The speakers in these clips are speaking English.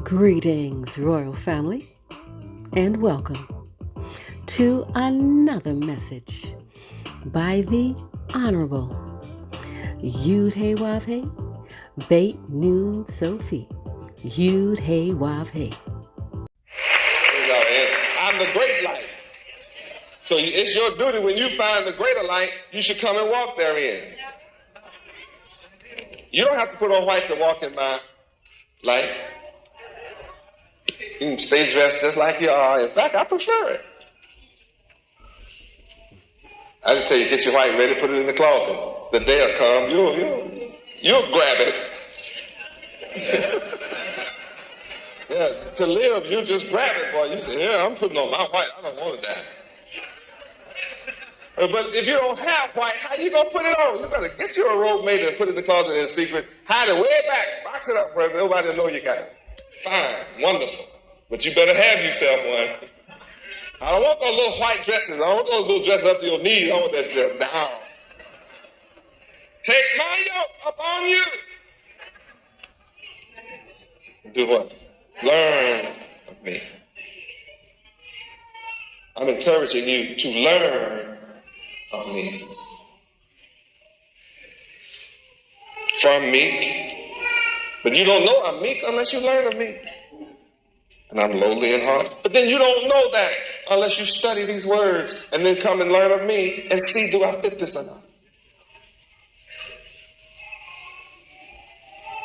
Greetings, royal family, and welcome to another message by the Honorable Yud-Hey-Wav-Hey, Beit Nun Sophie, Yud-Hey-Wav-Hey. I'm the great light. So it's your duty when you find the greater light, you should come and walk therein. You don't have to put on white to walk in my light. You can stay dressed just like you are. In fact, I prefer it. I just tell you, get your white ready, put it in the closet. The day will come, you'll grab it. Yeah, to live, you just grab it, boy. You say, yeah, I'm putting on my white. I don't want that. But if you don't have white, how you going to put it on? You better get you a robe made and put it in the closet in secret. Hide it way back. Box it up where nobody will know you got it. Fine. Wonderful. But you better have yourself one. I don't want those little white dresses. I don't want those little dresses up to your knees. I want that dress down. Take my yoke upon you. Do what? Learn of me. I'm encouraging you to learn of me. For I'm meek. But you don't know I'm meek unless you learn of me. And I'm lowly in heart. But then you don't know that unless you study these words and then come and learn of me and see, do I fit this or not?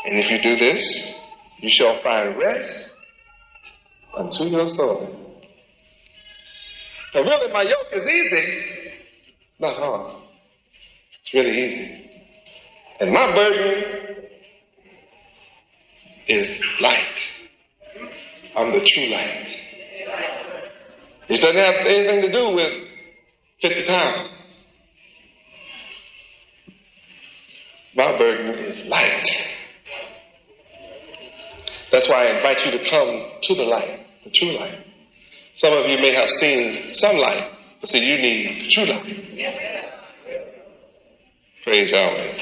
And if you do this, you shall find rest unto your soul. So really, my yoke is easy. It's not hard. It's really easy. And my burden is light. I'm the true light. It doesn't have anything to do with 50 pounds. My burden is light. That's why I invite you to come to the light, the true light. Some of you may have seen some light, but see, you need the true light. Praise Yahweh.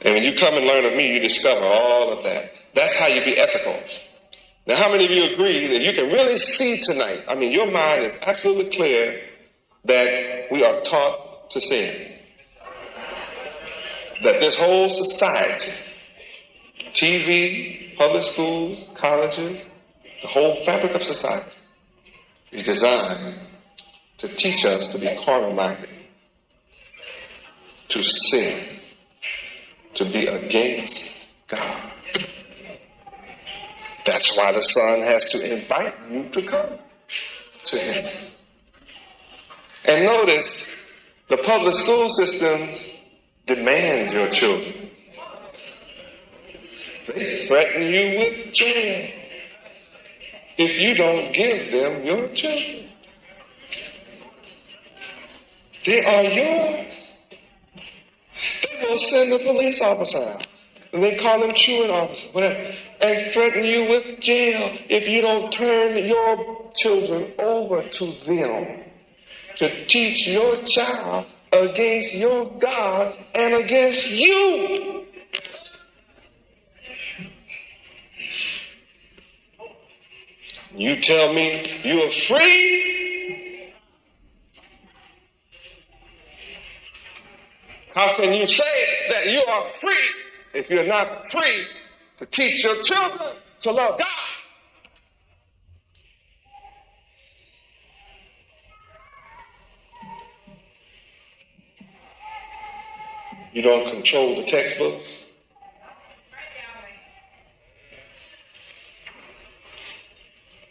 And when you come and learn of me, you discover all of that. That's how you be ethical. Now, how many of you agree that you can really see tonight? I mean, your mind is absolutely clear that we are taught to sin. That this whole society, TV, public schools, colleges, the whole fabric of society is designed to teach us to be carnal-minded, to sin, to be against God. That's why the Son has to invite you to come to Him. And notice, the public school systems demand your children. They threaten you with jail if you don't give them your children. They are yours. They will send a police officer out. And they call them truant officers, whatever, and threaten you with jail if you don't turn your children over to them to teach your child against your God and against you. You tell me you're free? How can you say that you are free if you're not free to teach your children to love God? You don't control the textbooks.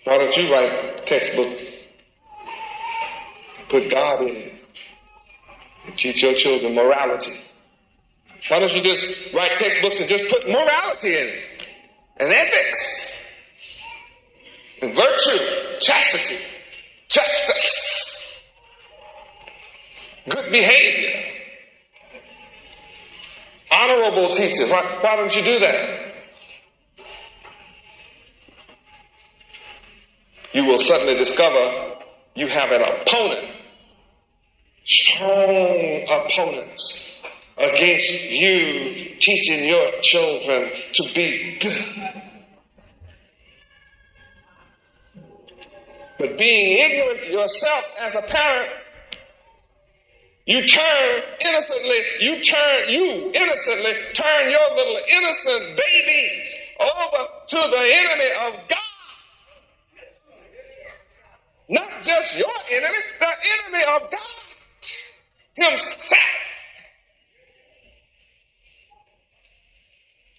Why don't you write textbooks and put God in it and teach your children morality? Why don't you just write textbooks and just put morality in it, and ethics, and virtue, chastity, justice, good behavior, honorable teaching? Why don't you do that? You will suddenly discover you have an opponent, strong opponents, against you teaching your children to be good. But being ignorant yourself as a parent, you innocently turn your little innocent babies over to the enemy of God. Not just your enemy, the enemy of God himself.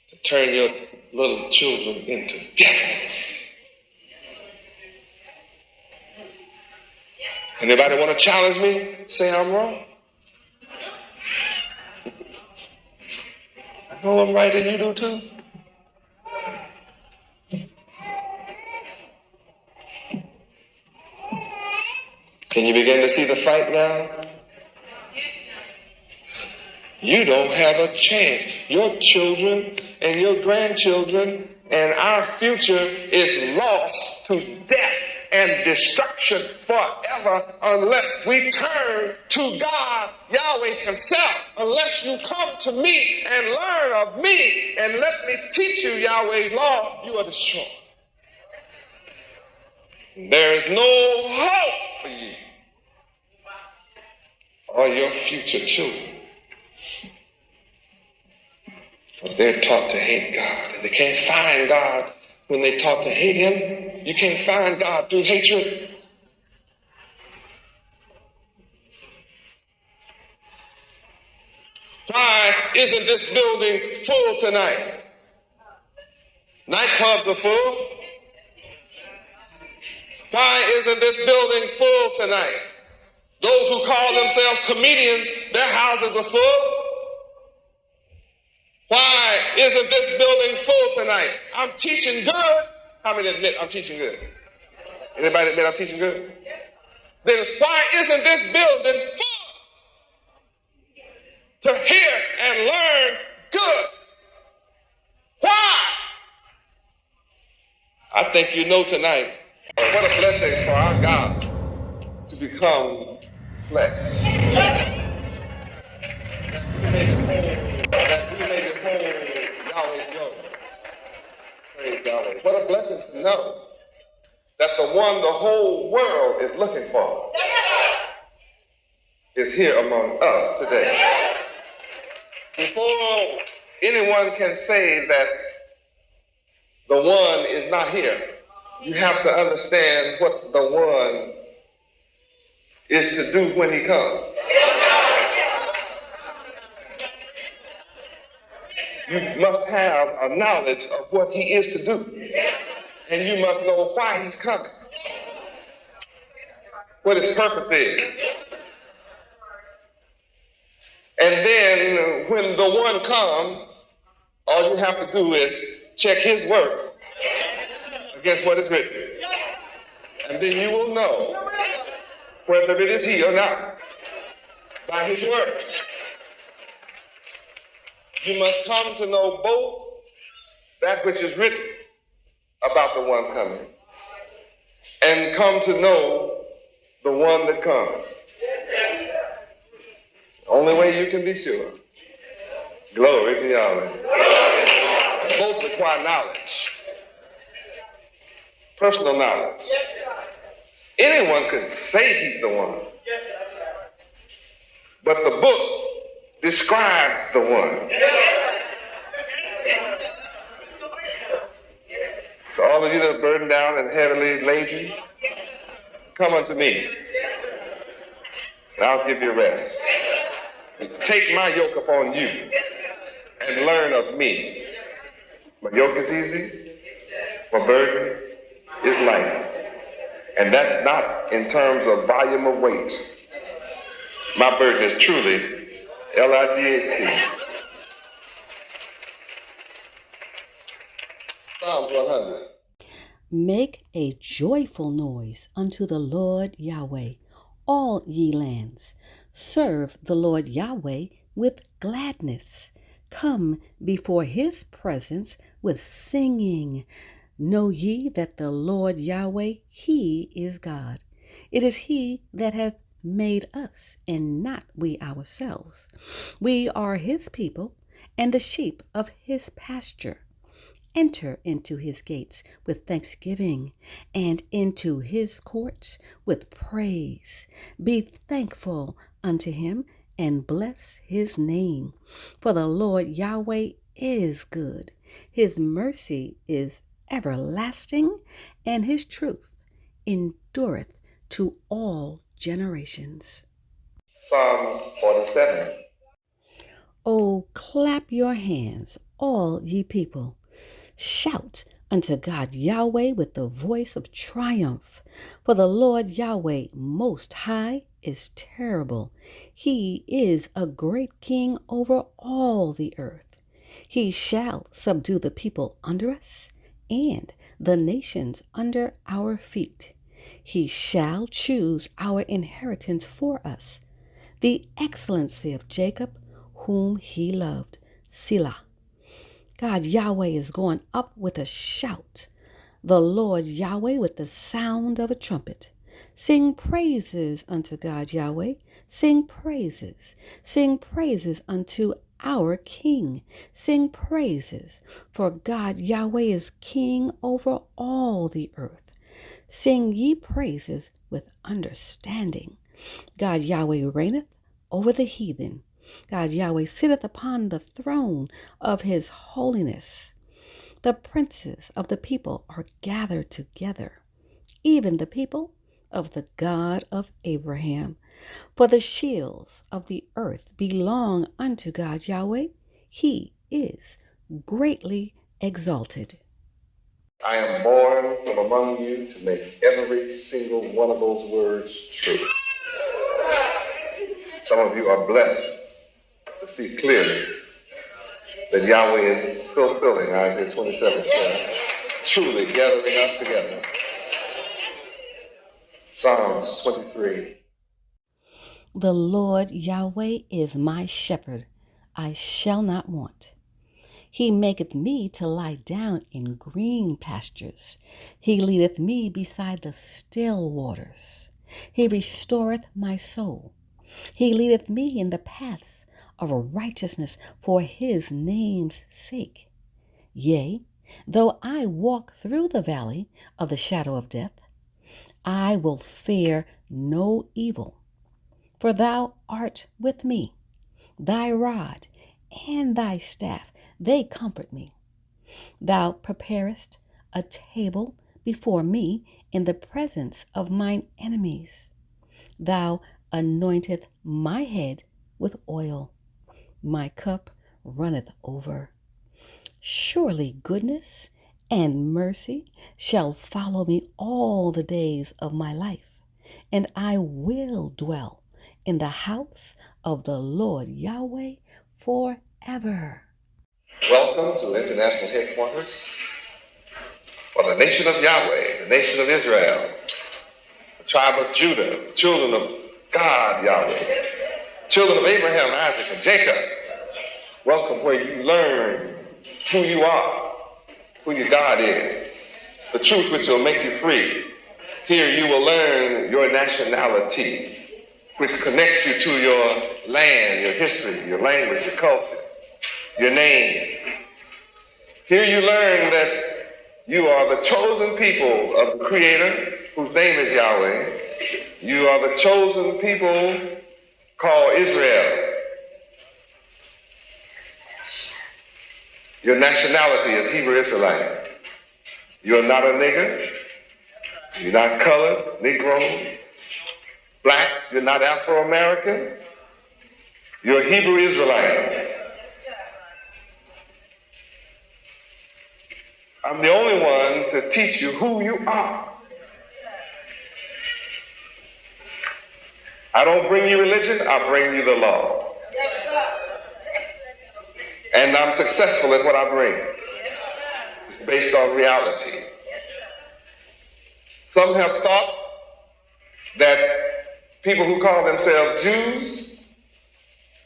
To turn your little children into devils. Anybody want to challenge me? Say I'm wrong. I know I'm right and you do too. Can you begin to see the fight now? You don't have a chance. Your children and your grandchildren and our future is lost to death and destruction forever unless we turn to God, Yahweh himself. Unless you come to me and learn of me and let me teach you Yahweh's law, you are destroyed. There is no hope for you or your future children. Because they're taught to hate God. And they can't find God when they're taught to hate him. You can't find God through hatred. Why isn't this building full tonight? Nightclubs are full. Why isn't this building full tonight? Those who call themselves comedians, their houses are full. Why isn't this building full tonight? I'm teaching good. How many admit I'm teaching good? Anybody admit I'm teaching good? Then why isn't this building full? To hear and learn good. Why? I think you know tonight. What a blessing for our God to become flesh. That we may behold Yahweh's glory. Praise Yahweh. What a blessing to know that the one the whole world is looking for is here among us today. Before anyone can say that the one is not here, you have to understand what the one is to do when he comes. You must have a knowledge of what he is to do. And you must know why he's coming. What his purpose is. And then when the one comes, all you have to do is check his works against what is written. And then you will know whether it is he or not by his works. You must come to know both that which is written about the one coming and come to know the one that comes. The only way you can be sure. Glory to Yahweh. Both require knowledge. Personal knowledge. Anyone could say he's the one. But the book describes the one. So all of you that are burdened down and heavily laden, come unto me, and I'll give you rest. Take my yoke upon you and learn of me. My yoke is easy, my burden is light. And that's not in terms of volume of weight. My burden is truly L-I-G-H-T. Psalms 100. Make a joyful noise unto the Lord Yahweh, all ye lands. Serve the Lord Yahweh with gladness. Come before his presence with singing. Know ye that the Lord Yahweh, he is God. It is he that hath made us, and not we ourselves. We are his people, and the sheep of his pasture. Enter into his gates with thanksgiving and into his courts with praise. Be thankful unto him and bless his name. For the Lord Yahweh is good. His mercy is everlasting, and his truth endureth to all generations. Psalms 47. Oh, clap your hands, all ye people. Shout unto God Yahweh with the voice of triumph. For the Lord Yahweh Most High is terrible. He is a great king over all the earth. He shall subdue the people under us and the nations under our feet. He shall choose our inheritance for us, the excellency of Jacob, whom he loved. Selah. God Yahweh is going up with a shout. The Lord Yahweh with the sound of a trumpet. Sing praises unto God Yahweh. Sing praises. Sing praises unto our King. Sing praises, for God Yahweh is King over all the earth. Sing ye praises with understanding. God Yahweh reigneth over the heathen. God Yahweh sitteth upon the throne of his holiness. The princes of the people are gathered together, even the people of the God of Abraham. For the shields of the earth belong unto God Yahweh. He is greatly exalted. I am born from among you to make every single one of those words true. Some of you are blessed to see clearly that Yahweh is fulfilling Isaiah 27:12, truly gathering us together. Psalms 23. The Lord Yahweh is my shepherd, I shall not want. He maketh me to lie down in green pastures. He leadeth me beside the still waters. He restoreth my soul. He leadeth me in the paths of righteousness for his name's sake. Yea, though I walk through the valley of the shadow of death, I will fear no evil, for thou art with me. Thy rod and thy staff, they comfort me. Thou preparest a table before me in the presence of mine enemies. Thou anointeth my head with oil. My cup runneth over. Surely goodness and mercy shall follow me all the days of my life, and I will dwell in the house of the Lord Yahweh forever. Welcome to International Headquarters for the nation of Yahweh, the nation of Israel, the tribe of Judah, the children of God Yahweh, children of Abraham, Isaac, and Jacob. Welcome where you learn who you are, who your God is, the truth which will make you free. Here you will learn your nationality, which connects you to your land, your history, your language, your culture, your name. Here you learn that you are the chosen people of the Creator, whose name is Yahweh. You are the chosen people called Israel. Your nationality is Hebrew Israelite. You're not a nigger. You're not colored, Negroes, blacks. You're not Afro-Americans. You're Hebrew Israelites. I'm the only one to teach you who you are. I don't bring you religion, I bring you the law. And I'm successful at what I bring. It's based on reality. Some have thought that people who call themselves Jews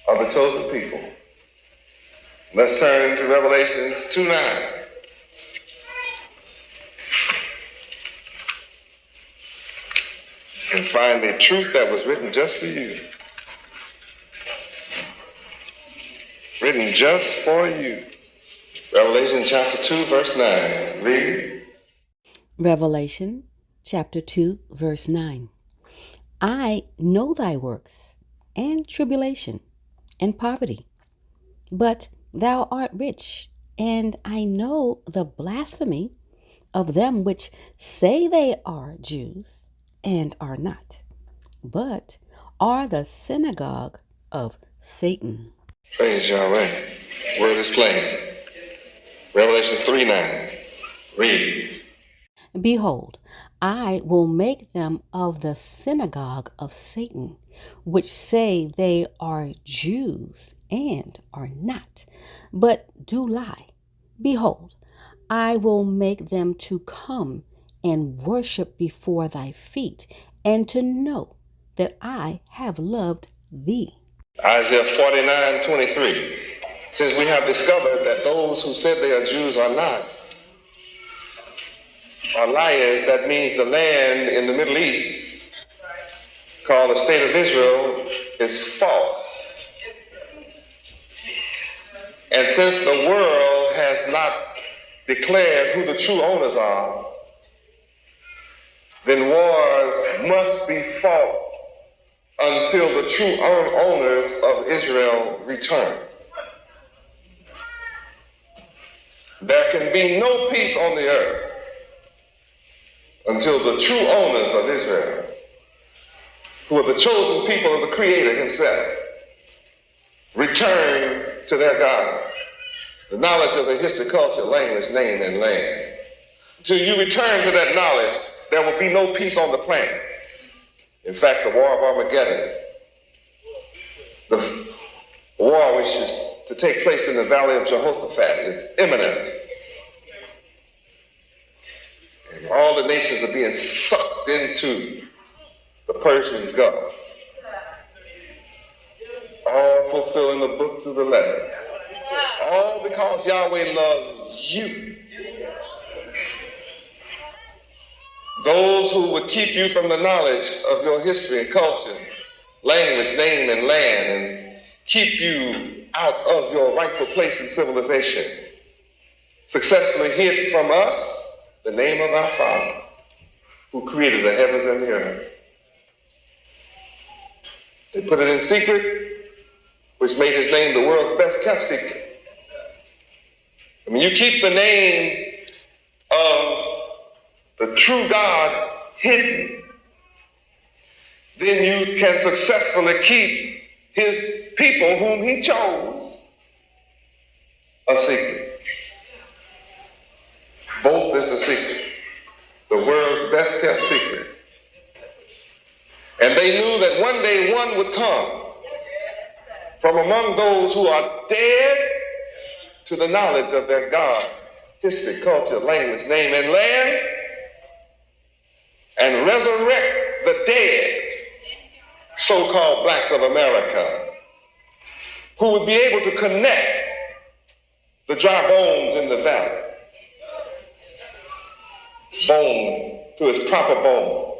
are the chosen people. Let's turn to Revelations 2:9. And find a truth that was written just for you. Written just for you. Revelation chapter 2, verse 9. Read. Revelation chapter 2, verse 9. I know thy works, and tribulation, and poverty, but thou art rich, and I know the blasphemy of them which say they are Jews, and are not, but are the synagogue of Satan. Praise Yahweh. Word is plain. Revelation 3:9. Read. Behold, I will make them of the synagogue of Satan, which say they are Jews and are not, but do lie. Behold, I will make them to come and worship before thy feet, and to know that I have loved thee. Isaiah 49:23. Since we have discovered that those who said they are Jews are not, are liars, that means the land in the Middle East, called the State of Israel, is false. And since the world has not declared who the true owners are, then wars must be fought until the true owners of Israel return. There can be no peace on the earth until the true owners of Israel, who are the chosen people of the Creator himself, return to their God, the knowledge of their history, culture, language, name, and land. Until you return to that knowledge, there will be no peace on the planet. In fact, the war of Armageddon, the war which is to take place in the valley of Jehoshaphat, is imminent. And all the nations are being sucked into the Persian Gulf, all fulfilling the book to the letter. All because Yahweh loves you. Those who would keep you from the knowledge of your history and culture, language, name, and land, and keep you out of your rightful place in civilization, successfully hid from us the name of our Father, who created the heavens and the earth. They put it in secret, which made his name the world's best kept secret. I mean, you keep the name of the true God hidden, then you can successfully keep his people whom he chose a secret. Both is a secret, the world's best kept secret. And they knew that one day one would come from among those who are dead to the knowledge of their God, history, culture, language, name, and land, and resurrect the dead, so-called blacks of America, who would be able to connect the dry bones in the valley, bone to its proper bone,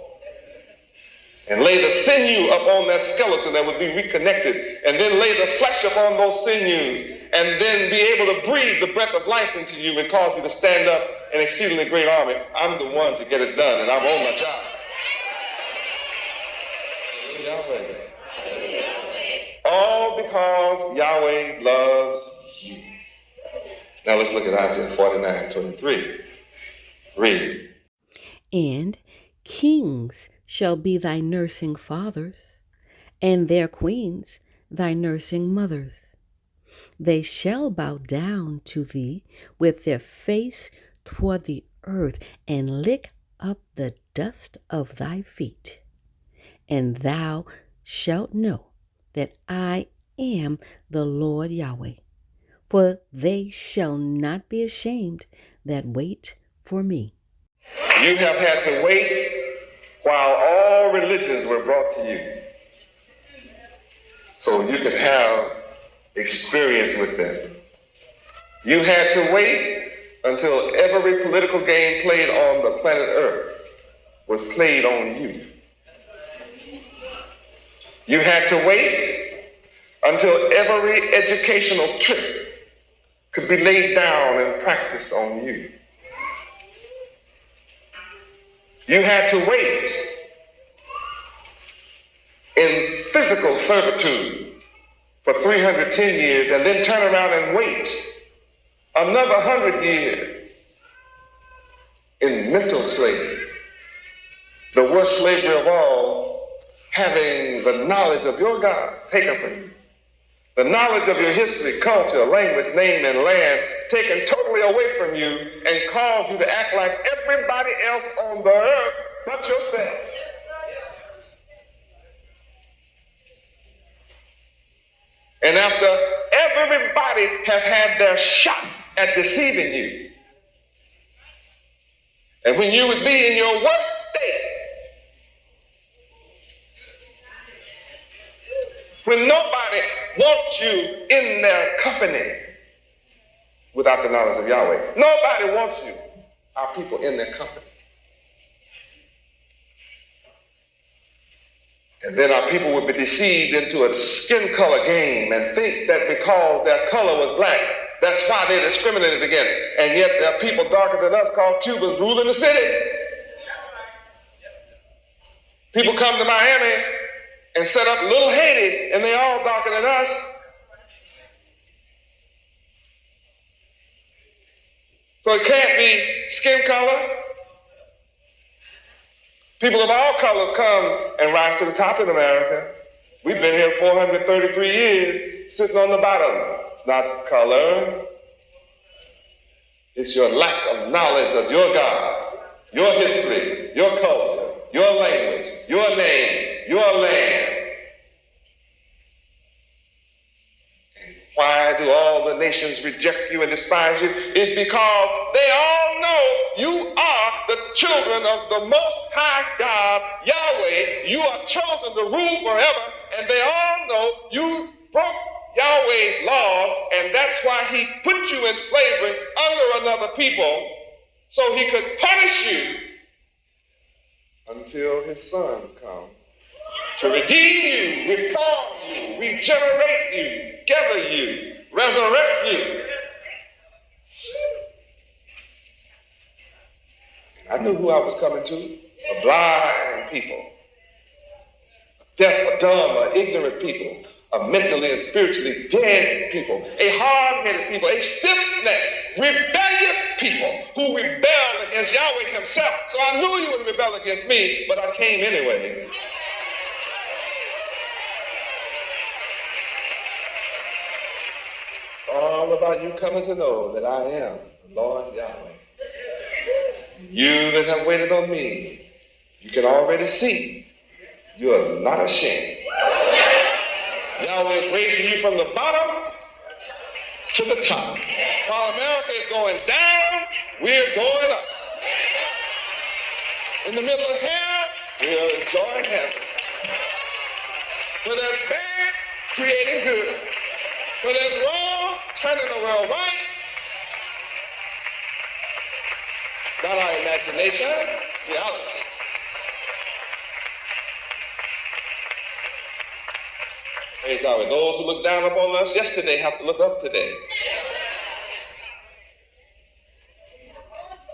and lay the sinew upon that skeleton that would be reconnected, and then lay the flesh upon those sinews, and then be able to breathe the breath of life into you and cause you to stand up an exceedingly great army. I'm the one to get it done, and I'm on my job. All because Yahweh loves you. Now let's look at Isaiah 49:23. Read. And kings shall be thy nursing fathers, and their queens thy nursing mothers. They shall bow down to thee with their face toward the earth, and lick up the dust of thy feet. And thou shalt know that I am the Lord Yahweh, for they shall not be ashamed that wait for me. You have had to wait while all religions were brought to you, so you could have experience with them. You had to wait until every political game played on the planet Earth was played on you. You had to wait until every educational trip could be laid down and practiced on you. You had to wait in physical servitude for 310 years and then turn around and wait another 100 years in mental slavery. The worst slavery of all, having the knowledge of your God taken from you. The knowledge of your history, culture, language, name, and land taken totally away from you and cause you to act like everybody else on the earth but yourself. And after everybody has had their shot at deceiving you, and when you would be in your worst state, when nobody wants you in their company without the knowledge of Yahweh. Nobody wants you, our people, in their company. And then our people would be deceived into a skin color game and think that because their color was black, that's why they're discriminated against. And yet there are people darker than us called Cubans ruling the city. People come to Miami and set up Little Haiti, and they're all darker than us. So it can't be skin color. People of all colors come and rise to the top in America. We've been here 433 years, sitting on the bottom. It's not color. It's your lack of knowledge of your God, your history, your culture, your language, your name, your land. And why do all the nations reject you and despise you? It's because they all know you are the children of the Most High God, Yahweh. You are chosen to rule forever, and they all know you broke Yahweh's law, and that's why he put you in slavery under another people, so he could punish you until his son comes to redeem you, reform you, regenerate you, gather you, resurrect you. I knew who I was coming to, a blind people, a deaf, a dumb, a ignorant people, a mentally and spiritually dead people, a hard-headed people, a stiff-necked, rebellious people who rebelled against Yahweh himself. So I knew you would rebel against me, but I came anyway. All about you coming to know that I am the Lord Yahweh. You that have waited on me, you can already see you are not ashamed. Yahweh is raising you from the bottom to the top. While America is going down, we're going up. In the middle of hell, we're enjoying heaven. Where there's bad, creating good. Where there's wrong, turning the world right. Not our imagination, reality. Praise Yahweh. Those who look down upon us yesterday have to look up today.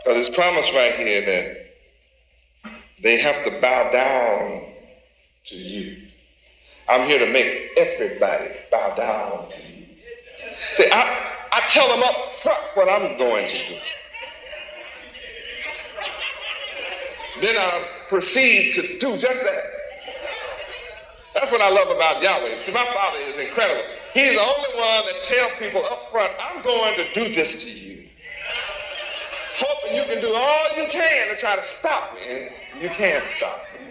Because it's promised right here that they have to bow down to you. I'm here to make everybody bow down to you. See, I tell them up front what I'm going to do. Then I proceed to do just that. That's what I love about Yahweh. See, my Father is incredible. He's the only one that tells people up front, I'm going to do this to you. Hoping you can do all you can to try to stop me, and you can't stop me.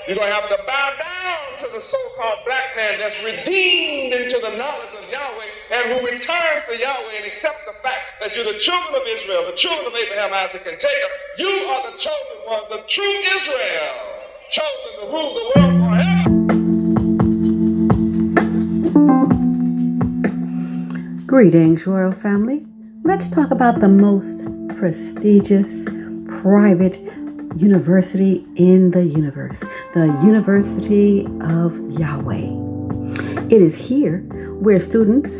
You're going to have to bow down to the so-called black man that's redeemed into the knowledge of Yahweh and who returns to Yahweh and accepts the fact that you're the children of Israel, the children of Abraham, Isaac, and Jacob. You are the chosen one, the true Israel, chosen to rule the world forever. Greetings, Royal Family. Let's talk about the most prestigious private university in the universe, the University of Yahweh. It is here where students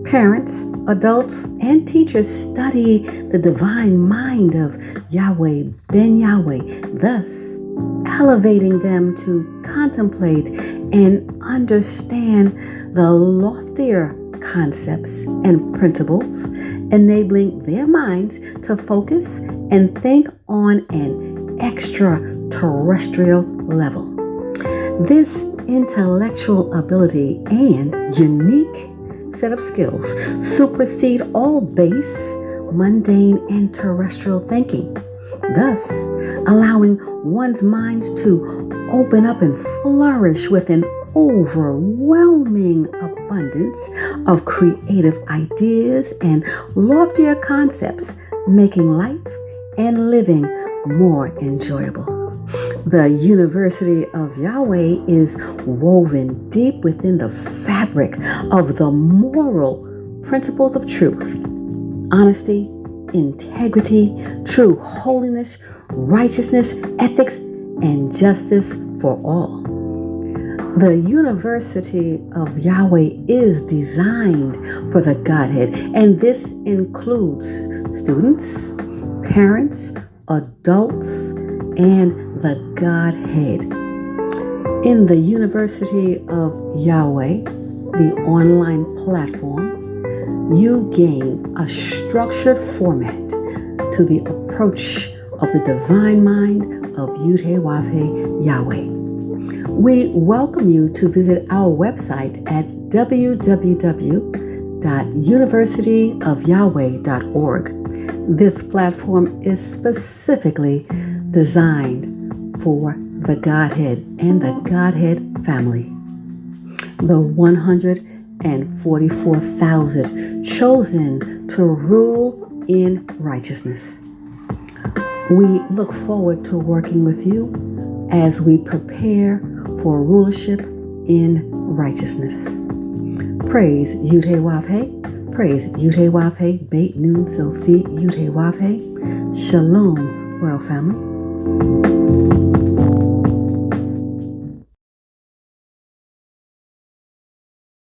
Parents, adults, and teachers study the divine mind of Yahweh ben Yahweh, thus elevating them to contemplate and understand the loftier concepts and principles, enabling their minds to focus and think on an extraterrestrial level. This intellectual ability and unique set of skills supersede all base, mundane, and terrestrial thinking, thus allowing one's minds to open up and flourish with an overwhelming abundance of creative ideas and loftier concepts, making life and living more enjoyable. The University of Yahweh is woven deep within the fabric of the moral principles of truth, honesty, integrity, true holiness, righteousness, ethics, and justice for all. The University of Yahweh is designed for the Godhead, and this includes students, parents, adults, and the Godhead. In the University of Yahweh, the online platform, you gain a structured format to the approach of the divine mind of Yud-Heh-Wav-Heh Yahweh. We welcome you to visit our website at www.universityofyahweh.org. This platform is specifically designed for the Godhead and the Godhead family. The 144,000 chosen to rule in righteousness. We look forward to working with you as we prepare for rulership in righteousness. Praise Yud-Heh-Wav-Heh. Praise Yud-Heh-Wav-Heh. Beit Nun Sofi Yud-Heh-Wav-Heh. Shalom, Royal Family.